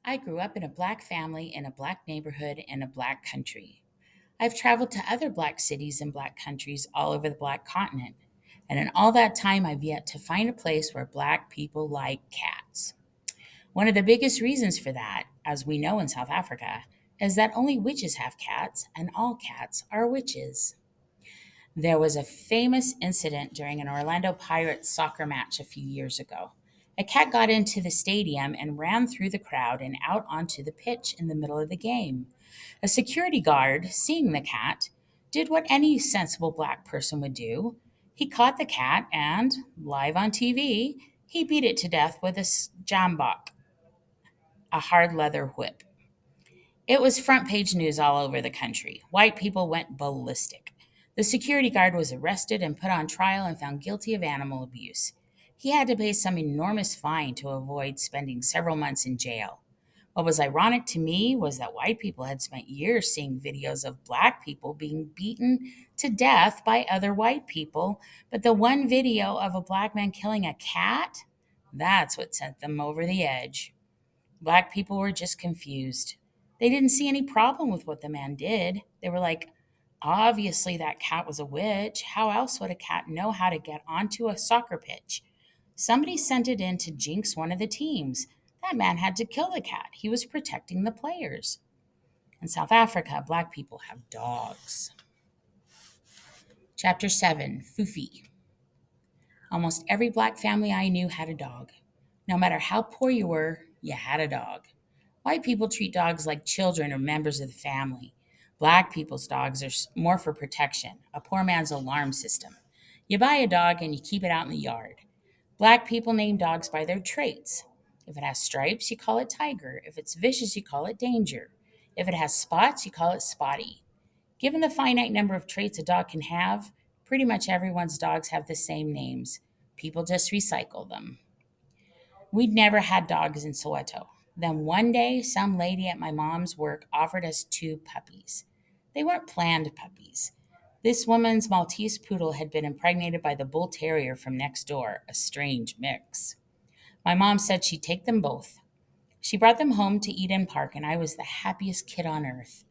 I grew up in a black family in a black neighborhood in a black country. I've traveled to other black cities and black countries all over the black continent. And in all that time, I've yet to find a place where black people like cats. One of the biggest reasons for that, as we know in South Africa, is that only witches have cats and all cats are witches. There was a famous incident during an Orlando Pirates soccer match a few years ago. A cat got into the stadium and ran through the crowd and out onto the pitch in the middle of the game. A security guard, seeing the cat, did what any sensible black person would do. He caught the cat and, live on TV, he beat it to death with a jambok, a hard leather whip. It was front page news all over the country. White people went ballistic. The security guard was arrested and put on trial and found guilty of animal abuse. He had to pay some enormous fine to avoid spending several months in jail. What was ironic to me was that white people had spent years seeing videos of black people being beaten to death by other white people, but the one video of a black man killing a cat, that's what sent them over the edge. Black people were just confused. They didn't see any problem with what the man did. They were like, obviously, that cat was a witch. How else would a cat know how to get onto a soccer pitch? Somebody sent it in to jinx one of the teams. That man had to kill the cat. He was protecting the players. In South Africa, black people have dogs. Chapter 7, Fufi. Almost every black family I knew had a dog. No matter how poor you were, you had a dog. White people treat dogs like children or members of the family. Black people's dogs are more for protection, a poor man's alarm system. You buy a dog and you keep it out in the yard. Black people name dogs by their traits. If it has stripes, you call it tiger. If it's vicious, you call it danger. If it has spots, you call it spotty. Given the finite number of traits a dog can have, pretty much everyone's dogs have the same names. People just recycle them. We'd never had dogs in Soweto. Then one day, some lady at my mom's work offered us two puppies. They weren't planned puppies. This woman's Maltese poodle had been impregnated by the bull terrier from next door, a strange mix. My mom said she'd take them both. She brought them home to Eden Park, and I was the happiest kid on earth.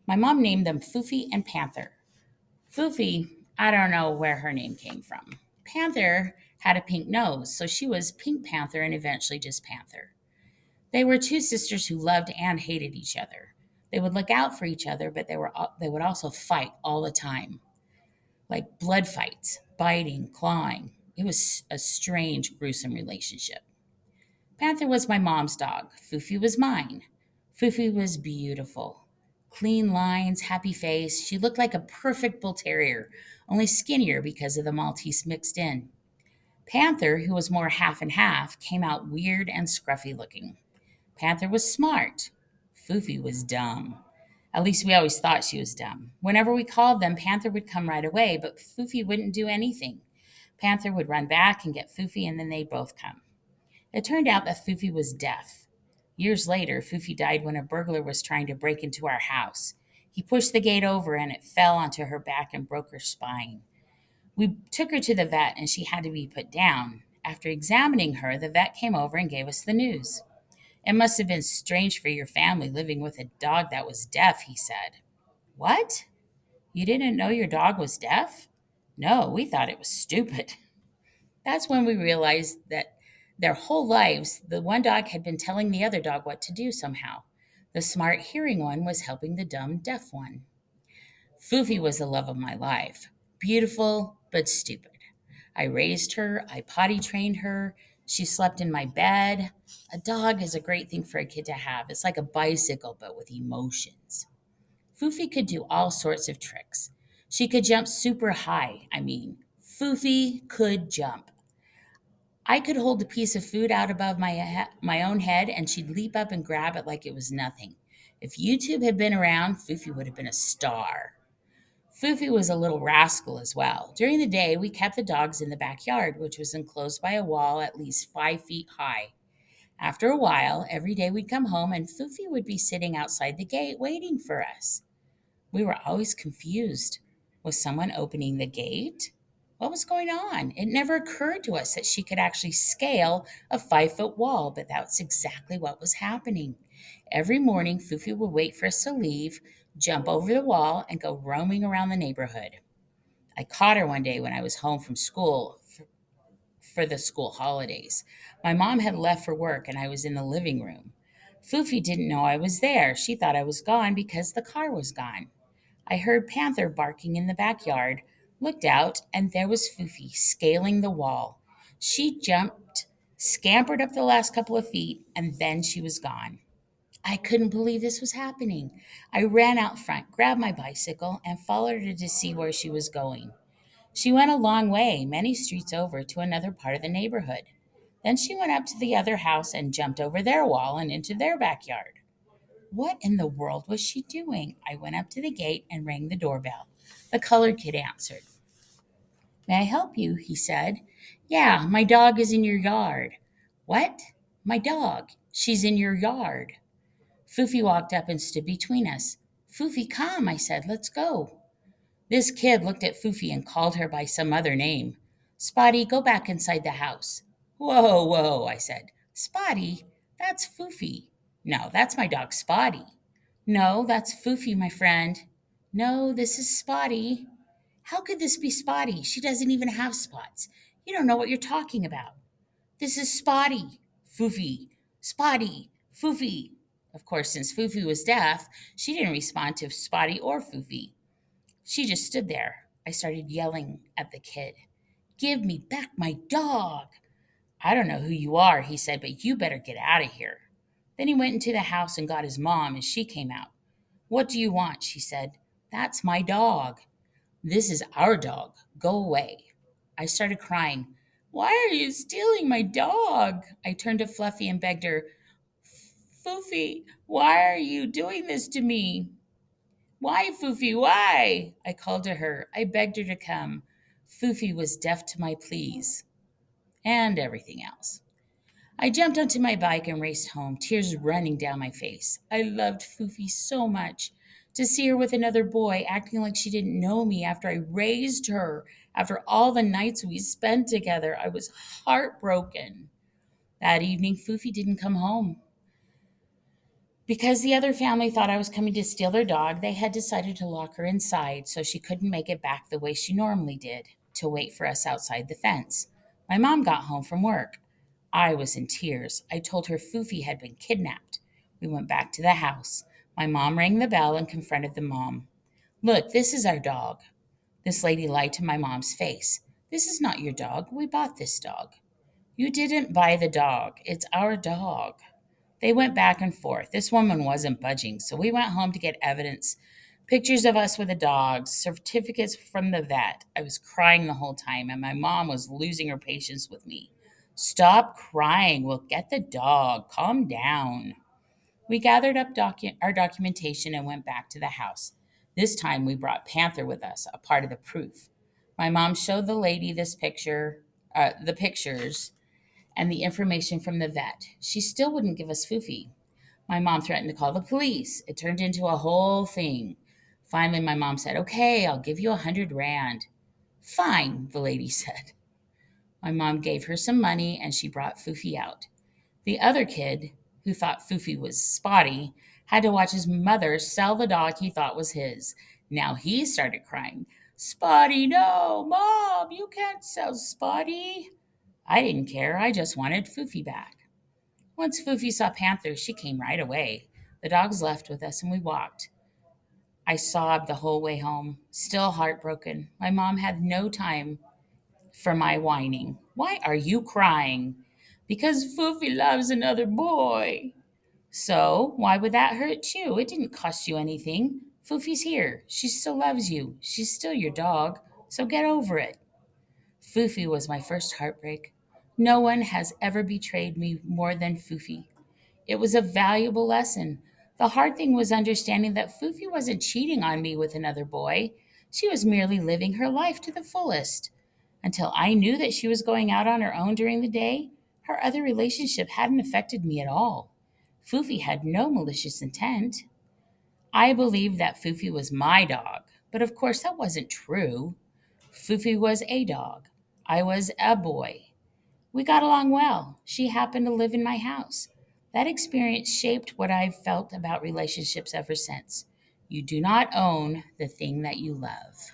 My mom named them Foofy and Panther. Foofy, I don't know where her name came from. Panther had a pink nose, so she was Pink Panther and eventually just Panther. They were two sisters who loved and hated each other. They would look out for each other, but they would also fight all the time, like blood fights, biting, clawing. It was a strange, gruesome relationship. Panther was my mom's dog. Foofy was mine. Foofy was beautiful. Clean lines, happy face. She looked like a perfect bull terrier, only skinnier because of the Maltese mixed in. Panther, who was more half and half, came out weird and scruffy looking. Panther was smart. Foofy was dumb. At least we always thought she was dumb. Whenever we called them, Panther would come right away, but Foofy wouldn't do anything. Panther would run back and get Foofy, and then they'd both come. It turned out that Foofy was deaf. Years later, Foofy died when a burglar was trying to break into our house. He pushed the gate over and it fell onto her back and broke her spine. We took her to the vet and she had to be put down. After examining her, the vet came over and gave us the news. It must have been strange for your family living with a dog that was deaf, he said. What? You didn't know your dog was deaf? No, we thought it was stupid. That's when we realized that their whole lives, the one dog had been telling the other dog what to do somehow. The smart hearing one was helping the dumb deaf one. Foofy was the love of my life. Beautiful, but stupid. I raised her, I potty trained her, she slept in my bed. A dog is a great thing for a kid to have. It's like a bicycle, but with emotions. Foofy could do all sorts of tricks. She could jump super high. Foofy could jump. I could hold a piece of food out above my own head and she'd leap up and grab it like it was nothing. If YouTube had been around, Foofy would have been a star. Foofy was a little rascal as well. During the day, we kept the dogs in the backyard, which was enclosed by a wall at least 5 feet high. After a while, every day we'd come home and Foofy would be sitting outside the gate waiting for us. We were always confused. Was someone opening the gate? What was going on? It never occurred to us that she could actually scale a 5 foot wall, but that's exactly what was happening. Every morning, Fufi would wait for us to leave, jump over the wall, and go roaming around the neighborhood. I caught her one day when I was home from school for the school holidays. My mom had left for work and I was in the living room. Fufi didn't know I was there. She thought I was gone because the car was gone. I heard Panther barking in the backyard, looked out, and there was Fufi scaling the wall. She jumped, scampered up the last couple of feet, and then she was gone. I couldn't believe this was happening. I ran out front, grabbed my bicycle, and followed her to see where she was going. She went a long way, many streets over, to another part of the neighborhood. Then she went up to the other house and jumped over their wall and into their backyard. What in the world was she doing? I went up to the gate and rang the doorbell. The colored kid answered. May I help you? He said. Yeah, my dog is in your yard. What? My dog. She's in your yard. Fufi walked up and stood between us. Fufi, come, I said. Let's go. This kid looked at Fufi and called her by some other name. Spotty, go back inside the house. Whoa, whoa, I said. Spotty? That's Fufi. No, that's my dog Spotty. No, that's Fufi, my friend. No, this is Spotty. How could this be Spotty? She doesn't even have spots. You don't know what you're talking about. This is Spotty. Fufi. Spotty. Fufi. Of course, since Fufi was deaf, she didn't respond to Spotty or Fufi. She just stood there. I started yelling at the kid. Give me back my dog. I don't know who you are, he said, but you better get out of here. Then he went into the house and got his mom, and she came out. What do you want? She said. That's my dog. This is our dog. Go away. I started crying. Why are you stealing my dog? I turned to Fluffy and begged her, Foofy, why are you doing this to me? Why, Foofy, why? I called to her. I begged her to come. Foofy was deaf to my pleas and everything else. I jumped onto my bike and raced home, tears running down my face. I loved Foofy so much. To see her with another boy acting like she didn't know me after I raised her, after all the nights we spent together, I was heartbroken. That evening, Foofy didn't come home. Because the other family thought I was coming to steal their dog, they had decided to lock her inside so she couldn't make it back the way she normally did, to wait for us outside the fence. My mom got home from work. I was in tears. I told her Foofy had been kidnapped. We went back to the house. My mom rang the bell and confronted the mom. Look, this is our dog. This lady lied to my mom's face. This is not your dog. We bought this dog. You didn't buy the dog. It's our dog. They went back and forth. This woman wasn't budging, so we went home to get evidence, pictures of us with the dogs, certificates from the vet. I was crying the whole time, and my mom was losing her patience with me. Stop crying. We'll get the dog. Calm down. We gathered up our documentation and went back to the house. This time we brought Panther with us, a part of the proof. My mom showed the lady the pictures, and the information from the vet. She still wouldn't give us Foofy. My mom threatened to call the police. It turned into a whole thing. Finally, my mom said, Okay, I'll give you 100 rand. Fine, the lady said. My mom gave her some money and she brought Foofy out. The other kid, who thought Foofy was spotty, had to watch his mother sell the dog he thought was his. Now he started crying, Spotty, no, Mom, you can't sell Spotty. I didn't care. I just wanted Foofy back. Once Foofy saw Panther, she came right away. The dogs left with us and we walked. I sobbed the whole way home, still heartbroken. My mom had no time for my whining. Why are you crying? Because Foofy loves another boy. So, why would that hurt you? It didn't cost you anything. Foofy's here. She still loves you. She's still your dog. So get over it. Foofy was my first heartbreak. No one has ever betrayed me more than Foofy. It was a valuable lesson. The hard thing was understanding that Foofy wasn't cheating on me with another boy. She was merely living her life to the fullest. Until I knew that she was going out on her own during the day, her other relationship hadn't affected me at all. Foofy had no malicious intent. I believed that Foofy was my dog, but of course that wasn't true. Fufi was a dog. I was a boy. We got along well. She happened to live in my house. That experience shaped what I've felt about relationships ever since. You do not own the thing that you love.